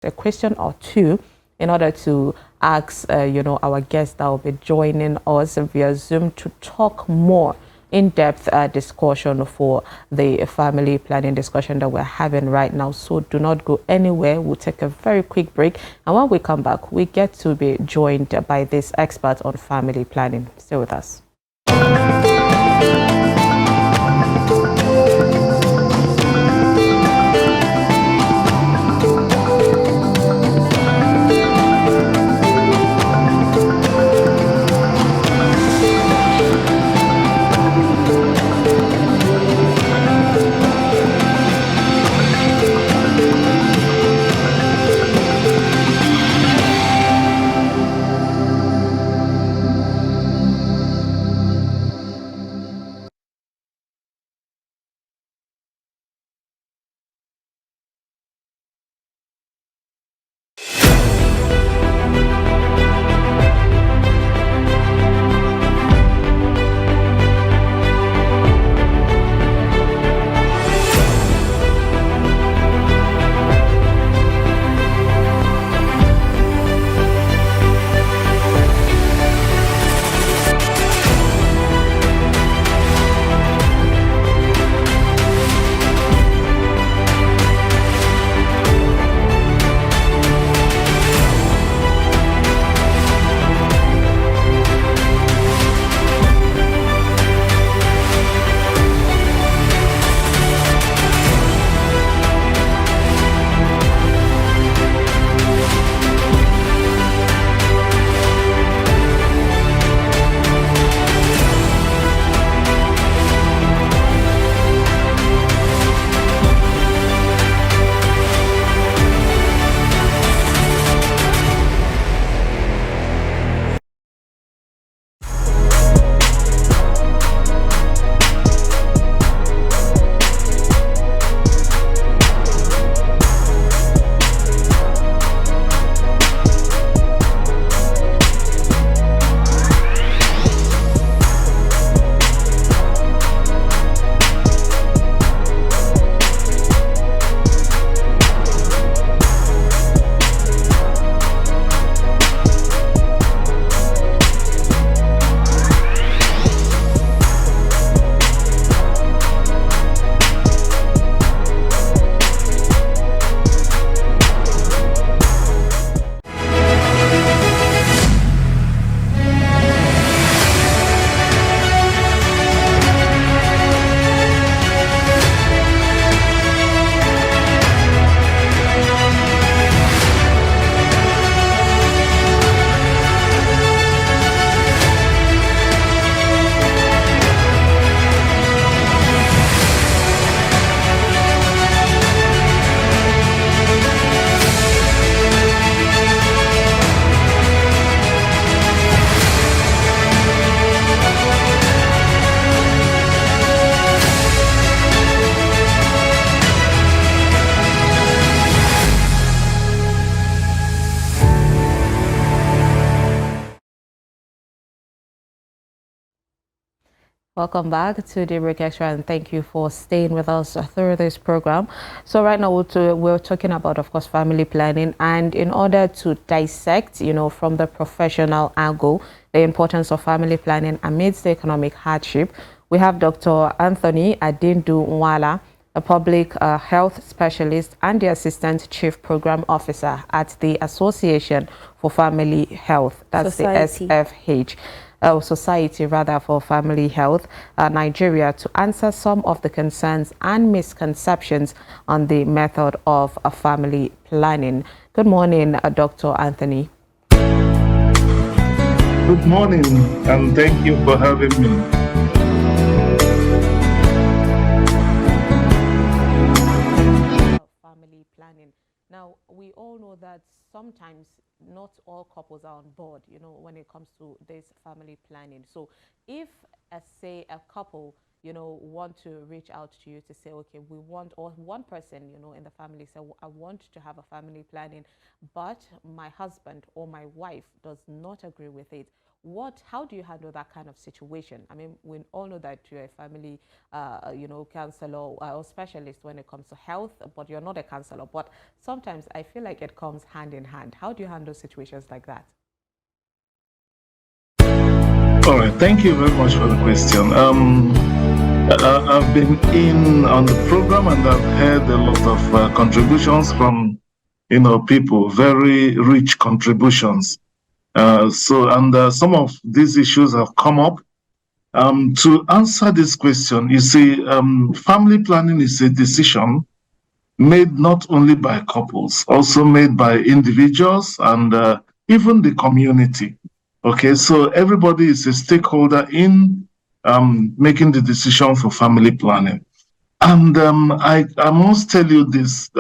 a question or two in order to ask, our guests that will be joining us via Zoom to talk more in-depth discussion for the family planning discussion that we're having right now. So do not go anywhere. We'll take a very quick break. And when we come back, we get to be joined by this expert on family planning. Stay with us. Welcome back to Daybreak Extra, and thank you for staying with us through this program. So right now we're talking about, of course, family planning, and in order to dissect, from the professional angle, the importance of family planning amidst the economic hardship, we have Dr. Anthony Adindu Nwala, a public health specialist and the Assistant Chief Program Officer at the Association for Family Health, that's Society. The SFH. Society for Family Health, Nigeria, to answer some of the concerns and misconceptions on the method of family planning. Good morning, Dr. Anthony. Good morning, and thank you for having me. Family planning. Now, we all know that sometimes not all couples are on board, when it comes to this family planning. So if, say, a couple, want to reach out to you to say, okay, we want, or one person, in the family say, I want to have a family planning, but my husband or my wife does not agree with it. how do you handle that kind of situation? I mean, we all know that you're a family, counselor or specialist when it comes to health, but you're not a counselor. But sometimes I feel like it comes hand in hand. How do you handle situations like that? All right, thank you very much for the question. I've been in on the program and I've heard a lot of contributions from people, very rich contributions. Some of these issues have come up. To answer this question, you see, family planning is a decision made not only by couples, also made by individuals and even the community. Okay, so everybody is a stakeholder in making the decision for family planning. And I must tell you this.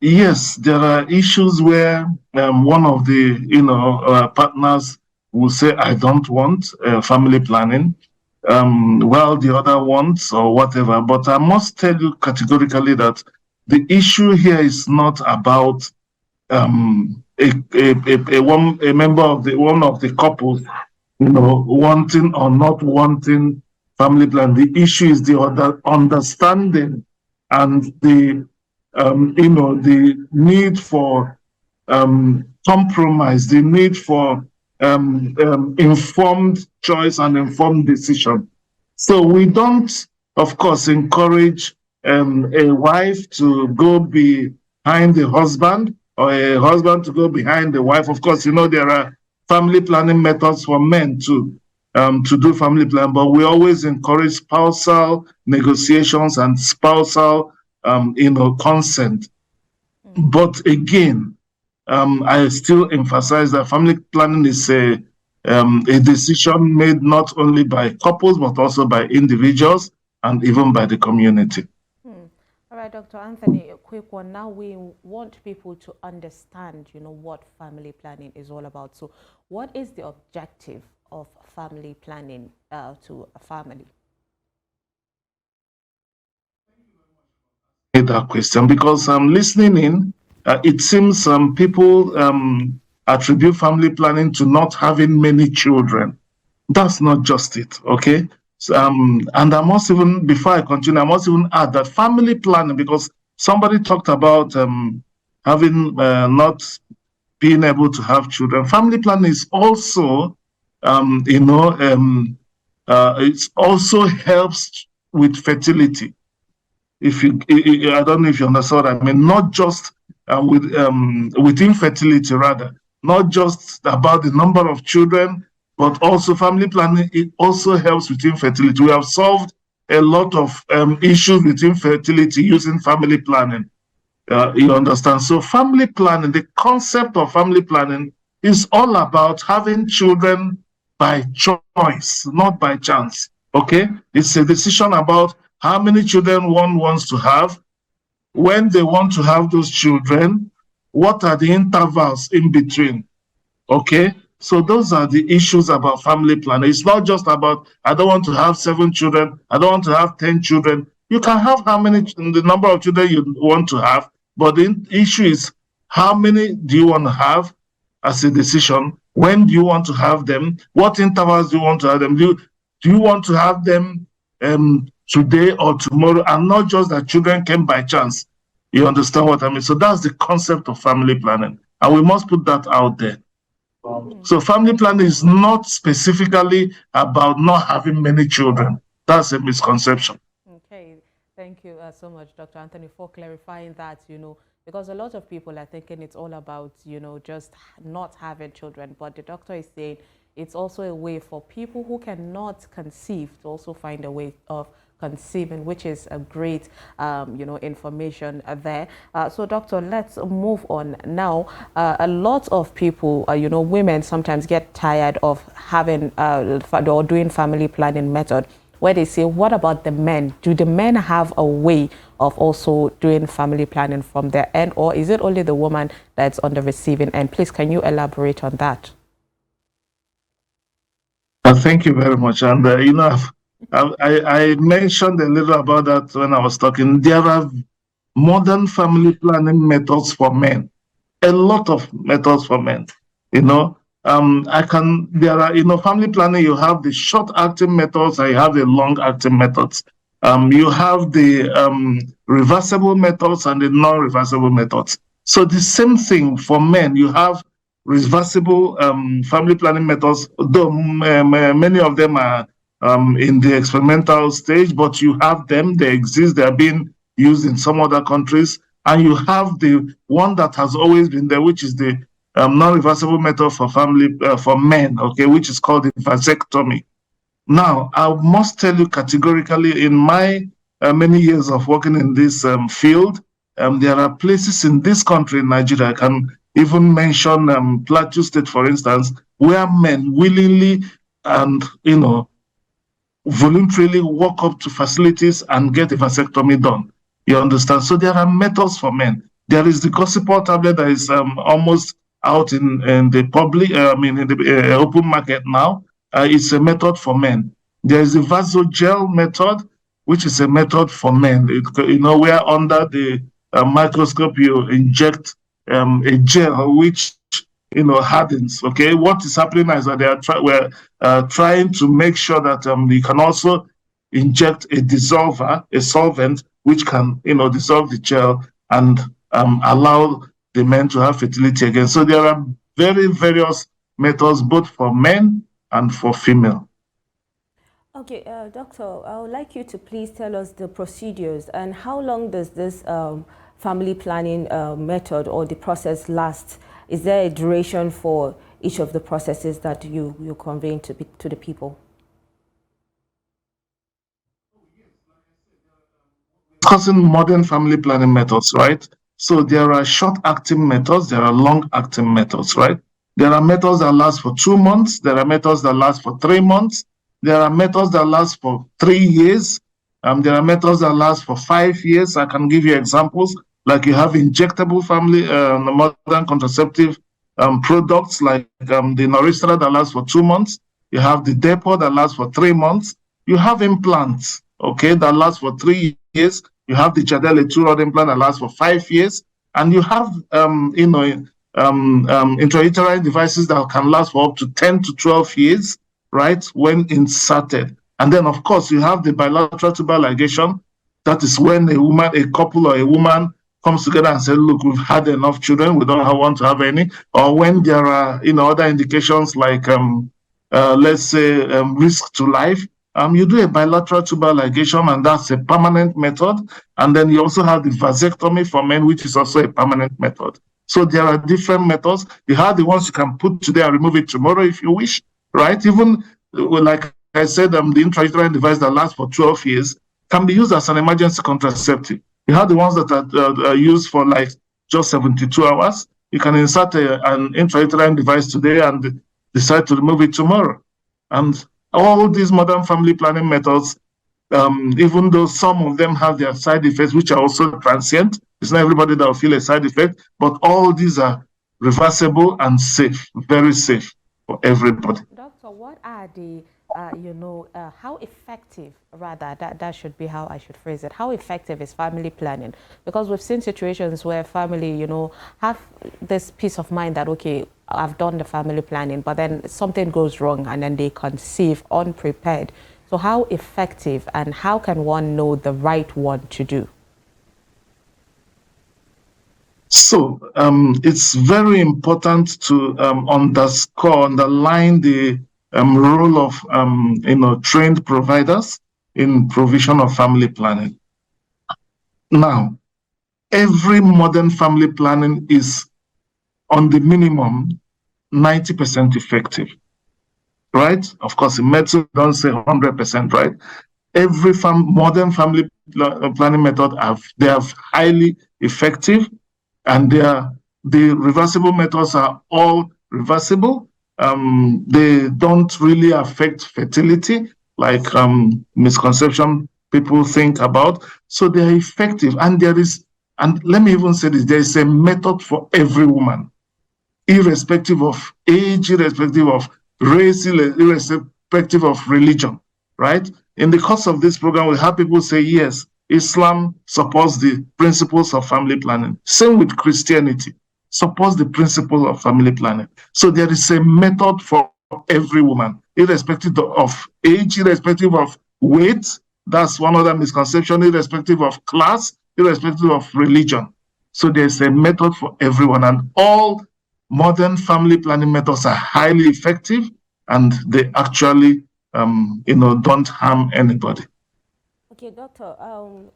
Yes, there are issues where one of the partners will say, "I don't want family planning," while the other wants or whatever. But I must tell you categorically that the issue here is not about a member of one of the couples, wanting or not wanting family plan. The issue is the other understanding and the need for compromise, the need for informed choice and informed decision. So we don't, of course, encourage a wife to go behind the husband or a husband to go behind the wife. Of course, there are family planning methods for men to do family plan, but we always encourage spousal negotiations and spousal, consent. But again, I still emphasize that family planning is a decision made not only by couples, but also by individuals and even by the community. All right, Dr. Anthony, a quick one. Now we want people to understand, what family planning is all about. So what is the objective of family planning to a family? That question, because I'm listening in, it seems some people attribute family planning to not having many children. That's not just it, okay? So, and I must even, before I continue, I must even add that family planning, because somebody talked about having not being able to have children. Family planning is also, it also helps with fertility. I don't know if you understand what I mean, not just with infertility, rather, not just about the number of children, but also family planning. It also helps with infertility. We have solved a lot of issues with infertility using family planning. You understand? So family planning, the concept of family planning is all about having children by choice, not by chance. Okay? It's a decision about how many children one wants to have, when they want to have those children, what are the intervals in between. Okay? So those are the issues about family planning. It's not just about, I don't want to have 7 children, I don't want to have 10 children. You can have the number of children you want to have, but the issue is how many do you want to have as a decision? When do you want to have them? What intervals do you want to have them? Do you want to have them today or tomorrow, and not just that children came by chance? You understand what I mean? So that's the concept of family planning, and we must put that out there. So family planning is not specifically about not having many children. That's a misconception. Okay, thank you so much, Dr. Anthony, for clarifying that, because a lot of people are thinking it's all about, just not having children. But the doctor is saying it's also a way for people who cannot conceive to also find a way of conceiving, which is a great, information there. So, doctor, let's move on now. A lot of people, women sometimes get tired of having or doing family planning method, where they say, what about the men? Do the men have a way of also doing family planning from their end, or is it only the woman that's on the receiving end? Please, can you elaborate on that? Thank you very much. And, I mentioned a little about that when I was talking. There are modern family planning methods for men, a lot of methods for men. there are, family planning, you have the short-acting methods and you have the long-acting methods. You have the reversible methods and the non-reversible methods. So the same thing for men, you have reversible family planning methods, though many of them are in the experimental stage, but you have them, they exist, they are being used in some other countries. And you have the one that has always been there, which is the non-reversible method for for men, okay, which is called the vasectomy. Now, I must tell you categorically, in my many years of working in this field, there are places in this country, in Nigeria, I can even mention Plateau State, for instance, where men willingly and, voluntarily walk up to facilities and get a vasectomy done. You understand? So there are methods for men. There is the Gossipol tablet that is almost out in the public, in the open market now. It's a method for men. There is the vasogel method, which is a method for men. Where under the microscope you inject a gel which hardens. Okay, what is happening is that we're trying to make sure that we can also inject a dissolver, a solvent, which can dissolve the gel and allow the men to have fertility again. So there are various methods both for men and for female. Okay, doctor, I would like you to please tell us the procedures and how long does this family planning method or the process last? Is there a duration for each of the processes that you convey to the people? Discussing modern family planning methods, right? So there are short-acting methods, there are long-acting methods, right? There are methods that last for 2 months, there are methods that last for 3 months, there are methods that last for 3 years, there are methods that last for 5 years. I can give you examples, like you have injectable modern contraceptive products like the Noristra that lasts for 2 months, you have the Depot that lasts for 3 months, you have implants, okay, that last for 3 years, you have the Chadele 2-rod implant that lasts for 5 years, and you have intrauterine devices that can last for up to 10 to 12 years, right, when inserted. And then, of course, you have the bilateral tubal ligation. That is when a couple or a woman comes together and says, look, we've had enough children, we don't want to have any. Or when there are, other indications like, let's say, risk to life, you do a bilateral tubal ligation, and that's a permanent method. And then you also have the vasectomy for men, which is also a permanent method. So there are different methods. You have the ones you can put today and remove it tomorrow if you wish, right? Even, like I said, the intrauterine device that lasts for 12 years can be used as an emergency contraceptive. You have the ones that are used for like just 72 hours. You can insert an intrauterine device today and decide to remove it tomorrow. And all these modern family planning methods, even though some of them have their side effects, which are also transient, it's not everybody that will feel a side effect, but all these are reversible and safe, very safe for everybody. Doctor, what are the how effective, rather, that should be how I should phrase it, how effective is family planning? Because we've seen situations where family, have this peace of mind that, okay, I've done the family planning, but then something goes wrong and then they conceive unprepared. So how effective and how can one know the right one to do? So it's very important to underline the role of trained providers in provision of family planning. Now, every modern family planning is on the minimum 90% effective, right? Of course, in medicine, don't say 100%, right? Every modern family planning method they are highly effective, and the reversible methods are all reversible. They don't really affect fertility like misconception people think about. So they are effective, and let me even say this, there is a method for every woman, irrespective of age, irrespective of race, irrespective of religion, right? In the course of this program, we have people say, yes, Islam supports the principles of family planning. Same with Christianity. supports the principle of family planning. So there is a method for every woman, irrespective of age, irrespective of weight. That's one other misconception, irrespective of class, irrespective of religion. So there's a method for everyone, and all modern family planning methods are highly effective, and they actually, don't harm anybody. Okay, doctor,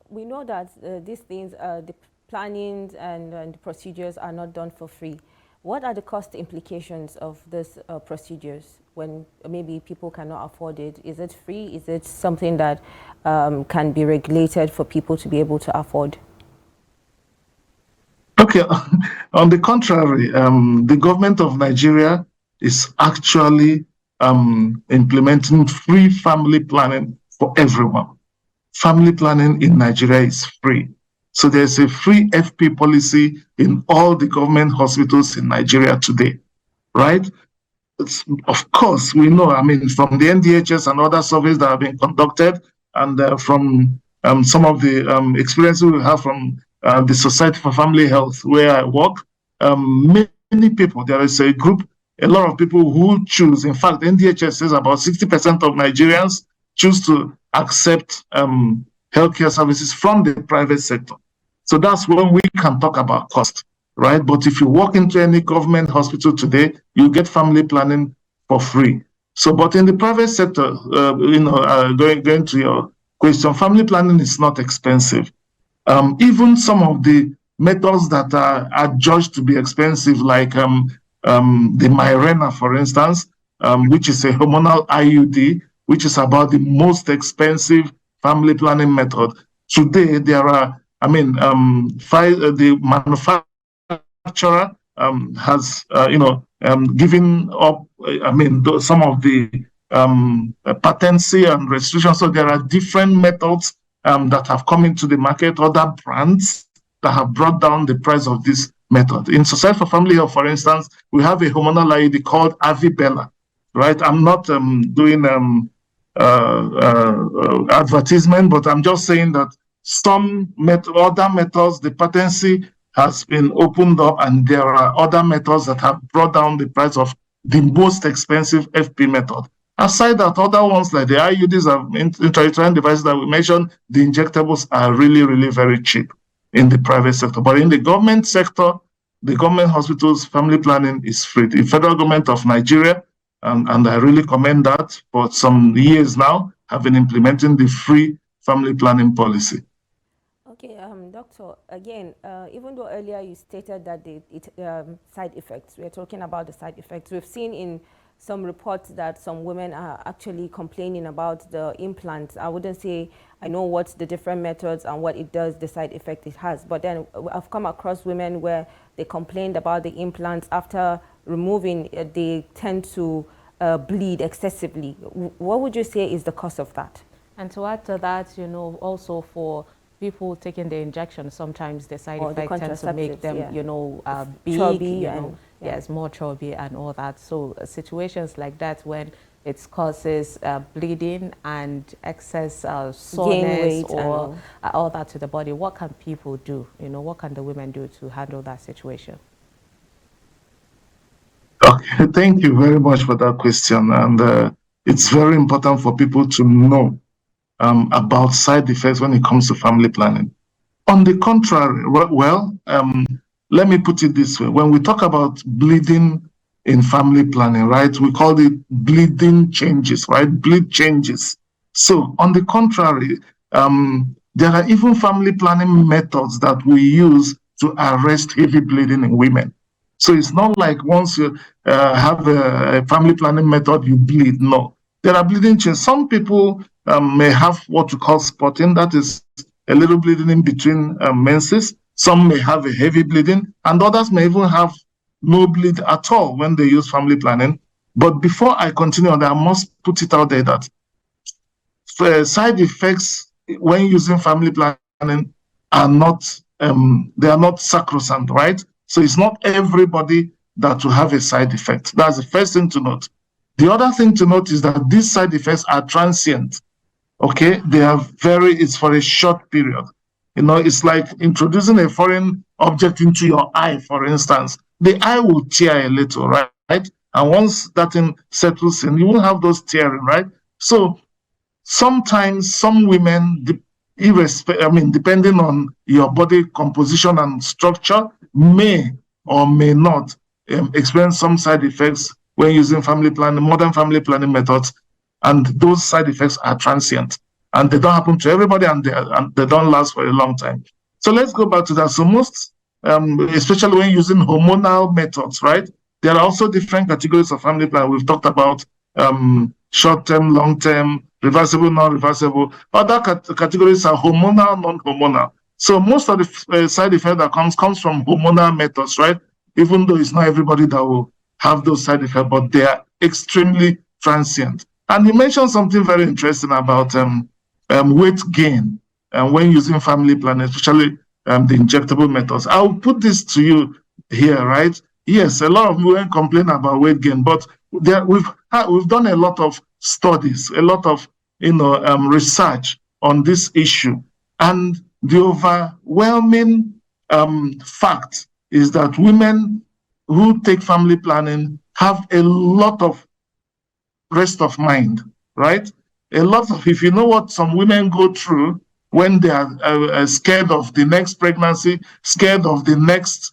we know that these things, the plannings and the procedures are not done for free. What are the cost implications of these procedures when maybe people cannot afford it? Is it free? Is it something that can be regulated for people to be able to afford? Okay, on the contrary, the government of Nigeria is actually implementing free family planning for everyone. Family planning in Nigeria is free. So there's a free FP policy in all the government hospitals in Nigeria today, right? Of course, we know, from the NDHS and other surveys that have been conducted, and from some of the experiences we have from the Society for Family Health, where I work, many people, there is a group, a lot of people who choose, in fact, NDHS says about 60% of Nigerians choose to accept healthcare services from the private sector. So that's when we can talk about cost, right? But if you walk into any government hospital today, you get family planning for free. So, but in the private sector, going to your question, family planning is not expensive. Even some of the methods that are judged to be expensive, like the Mirena, for instance, which is a hormonal IUD, which is about the most expensive family planning method. Today, there are, the manufacturer has, given up, some of the patency and restrictions. So there are different methods that have come into the market, other brands that have brought down the price of this method. In Society for Family Health, for instance, we have a hormonal IUD called Avibella, right? I'm not doing advertisement, but I'm just saying that some other methods, the patency has been opened up, and there are other methods that have brought down the price of the most expensive FP method. Aside that, other ones like the IUDs and intrauterine devices that we mentioned, the injectables are really, really very cheap in the private sector. But in the government sector, the government hospitals, family planning is free. The federal government of Nigeria, and I really commend that, for some years now, have been implementing the free family planning policy. Okay, doctor, again, even though earlier you stated that the side effects, we're talking about the side effects. We've seen in some reports that some women are actually complaining about the implants. I wouldn't say I know what's the different methods and what it does, the side effect it has, but then I've come across women where they complained about the implants. After removing, they tend to bleed excessively. What would you say is the cause of that? And to add to that, also for people taking the injection, sometimes the side effect tends to make them, big, chubby, yes, more chubby and all that. So situations like that, when it causes bleeding and excess soreness or all that to the body, what can people do? What can the women do to handle that situation? Okay, thank you very much for that question. And it's very important for people to know about side effects when it comes to family planning. On the contrary, let me put it this way. When we talk about bleeding in family planning, right, we call it bleeding changes, right? Bleed changes. So on the contrary, there are even family planning methods that we use to arrest heavy bleeding in women. So it's not like once you have a family planning method, you bleed. No, there are bleeding changes. Some people may have what we call spotting, that is a little bleeding in between menses. Some may have a heavy bleeding, and others may even have no bleed at all when they use family planning. But before I continue on that, I must put it out there that side effects when using family planning are not they are not sacrosanct, right? So it's not everybody that will have a side effect. That's the first thing to note. The other thing to note is that these side effects are transient. Okay, they are it's for a short period. It's like introducing a foreign object into your eye, for instance. the eye will tear a little, right? And once that thing settles in, you won't have those tearing, right? So sometimes some women, depending on your body composition and structure, may or may not experience some side effects when using family planning, modern family planning methods, and those side effects are transient, and they don't happen to everybody, and they don't last for a long time. So let's go back to that. So most, especially when using hormonal methods, right? There are also different categories of family planning. We've talked about short-term, long-term, reversible, non-reversible. Other categories are hormonal, non-hormonal. So most of the side effect that comes from hormonal methods, right? Even though it's not everybody that will have those side effects, but they are extremely transient. And you mentioned something very interesting about weight gain when using family planning, especially the injectable methods. I'll put this to you here, right? Yes, a lot of women complain about weight gain, but we've done a lot of studies, a lot of research on this issue, and the overwhelming fact is that women who take family planning have a lot of rest of mind, right? A lot of, if you know what some women go through when they are scared of the next pregnancy, scared of the next,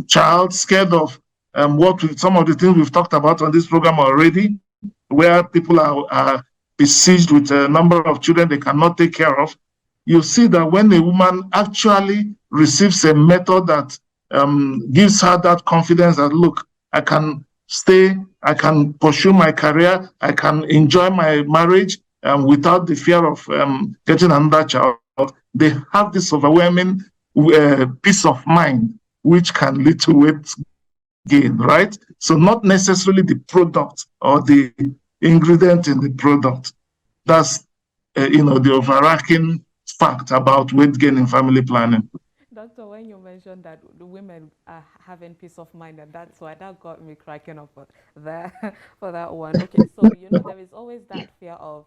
child, scared of some of the things we've talked about on this program already, where people are besieged with a number of children they cannot take care of. You see that when a woman actually receives a method that gives her that confidence that, look, I can stay, I can pursue my career, I can enjoy my marriage without the fear of getting another child, they have this overwhelming peace of mind, which can lead to weight gain, right? So not necessarily the product or the ingredient in the product. That's, the overarching fact about weight gain in family planning. Doctor, when you mentioned that the women are having peace of mind, and that's why that got me cracking up for that one. Okay, so there is always that fear of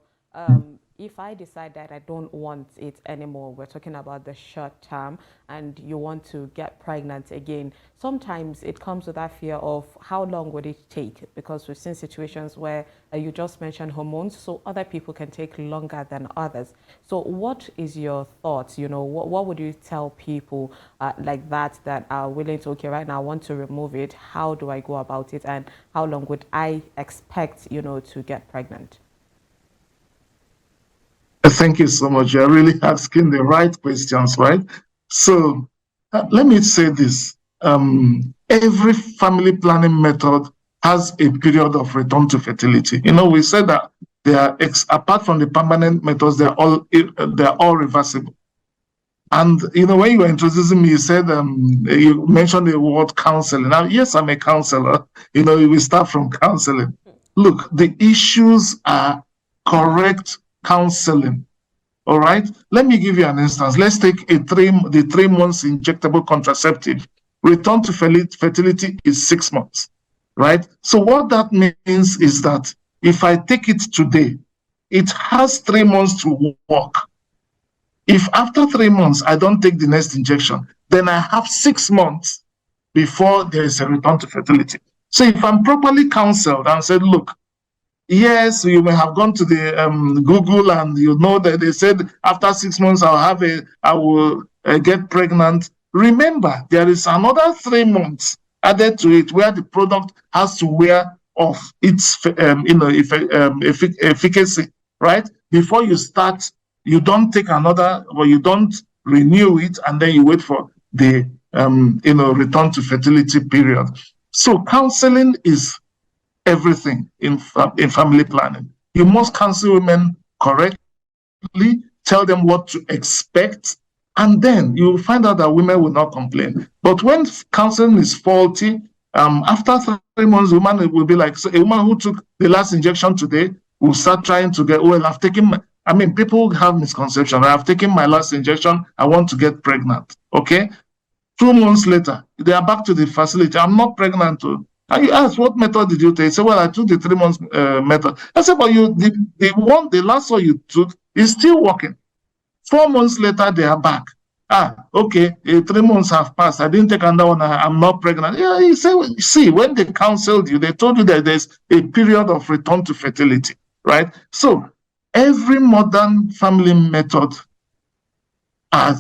if I decide that I don't want it anymore, we're talking about the short term, and you want to get pregnant again. Sometimes it comes with that fear of how long would it take, because we've seen situations where you just mentioned hormones, so other people can take longer than others. So what is your thoughts? What would you tell people like that are willing to, okay, right now I want to remove it, how do I go about it, and how long would I expect to get pregnant? Thank you so much. You're really asking the right questions, right? So let me say this. Every family planning method has a period of return to fertility. We said that they are, apart from the permanent methods, they're all reversible. And when you were introducing me, you said you mentioned the word counseling. Now, yes, I'm a counselor. We start from counseling. Look, the issues are correct counseling. All right. Let me give you an instance. Let's take the 3 months injectable contraceptive. Return to fertility is 6 months, right? So what that means is that if I take it today, it has 3 months to work. If after 3 months I don't take the next injection, then I have 6 months before there is a return to fertility. So if I'm properly counseled and said, look, yes, you may have gone to the Google and that they said after 6 months I will get pregnant. Remember, there is another 3 months added to it where the product has to wear off its efficacy, right? Before you start, you don't take another, or you don't renew it, and then you wait for the return to fertility period. So counseling is everything in family planning. You must counsel women correctly, tell them what to expect, and then you will find out that women will not complain. But when counseling is faulty, after 3 months, the woman will be like, so a woman who took the last injection today will start trying to get, I've taken people have misconception. I've taken my last injection, I want to get pregnant. Okay? 2 months later, they are back to the facility. I'm not pregnant too. And you ask, what method did you take? Say, I took the 3 months method. I said, but the last one you took is still working. 4 months later, they are back. okay, 3 months have passed. I didn't take another one. I'm not pregnant. Yeah, you say, see, when they counseled you, they told you that there's a period of return to fertility, right? So every modern family method,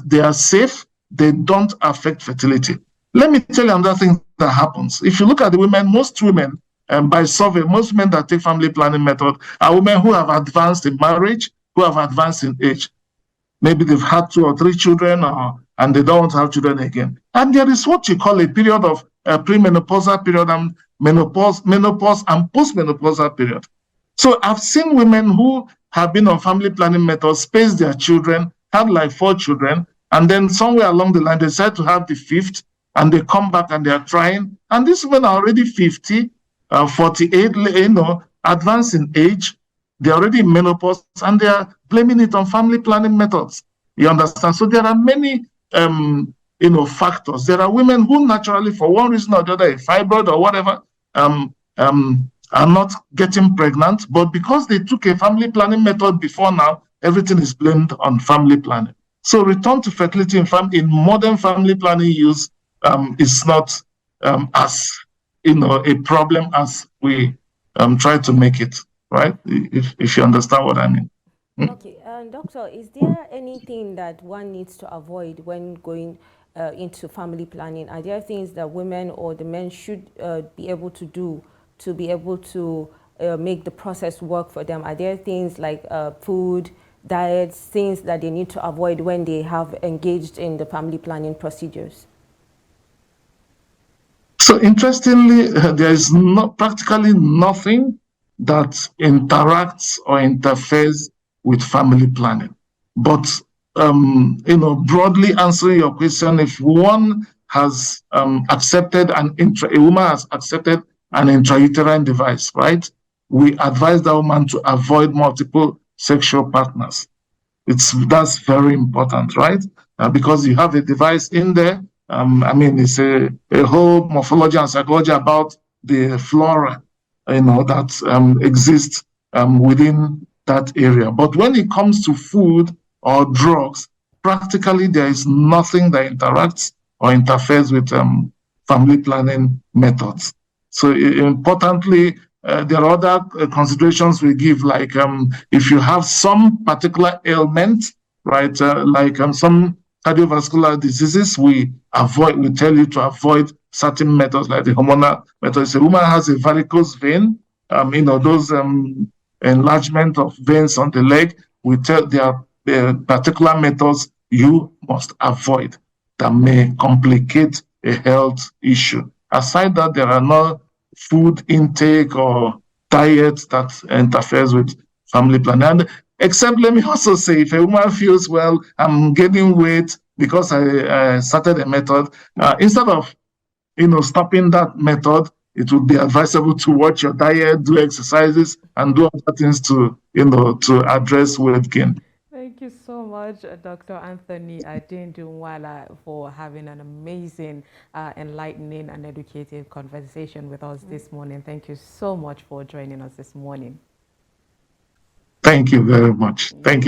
they are safe, they don't affect fertility. Let me tell you another thing that happens. If you look at the women, most women, by survey, most women that take family planning method are women who have advanced in marriage, who have advanced in age. Maybe they've had 2 or 3 children, and they don't want to have children again. And there is what you call a period of premenopausal period and menopause and postmenopausal period. So I've seen women who have been on family planning methods, space their children, had like 4 children, and then somewhere along the line, they decide to have the 5th, and they come back and they are trying. And these women are already 50, 48, advanced in age. They're already in menopause, and they are blaming it on family planning methods. You understand? So there are many, factors. There are women who naturally, for one reason or the other, a fibroid or whatever, are not getting pregnant, but because they took a family planning method before now, everything is blamed on family planning. So return to fertility in modern family planning use is not as a problem as we try to make it, right? If you understand what I mean. Okay, doctor, is there anything that one needs to avoid when going into family planning? Are there things that women or the men should be able to do to be able to make the process work for them? Are there things like food, diets, things that they need to avoid when they have engaged in the family planning procedures? So interestingly, there is practically nothing that interacts or interferes with family planning. But broadly answering your question, if one has accepted a woman has accepted an intrauterine device, right? We advise that woman to avoid multiple sexual partners. That's very important, right? Because you have a device in there. It's a whole morphology and psychology about the flora, that exists within that area. But when it comes to food or drugs, practically there is nothing that interacts or interferes with family planning methods. So importantly, there are other considerations we give, like if you have some particular ailment, right, some cardiovascular diseases, we tell you to avoid certain methods like the hormonal methods. If a woman has a varicose vein, those enlargement of veins on the leg, we tell there are particular methods you must avoid that may complicate a health issue. Aside that, there are no food intake or diet that interferes with family planning. And except, let me also say, if a woman feels, well, I'm gaining weight because I started a method, instead of stopping that method, it would be advisable to watch your diet, do exercises, and do other things to address weight gain. Thank you so much, Dr. Anthony Adendunwala, for having an amazing, enlightening and educative conversation with us this morning. Thank you so much for joining us this morning. Thank you very much. Thank you.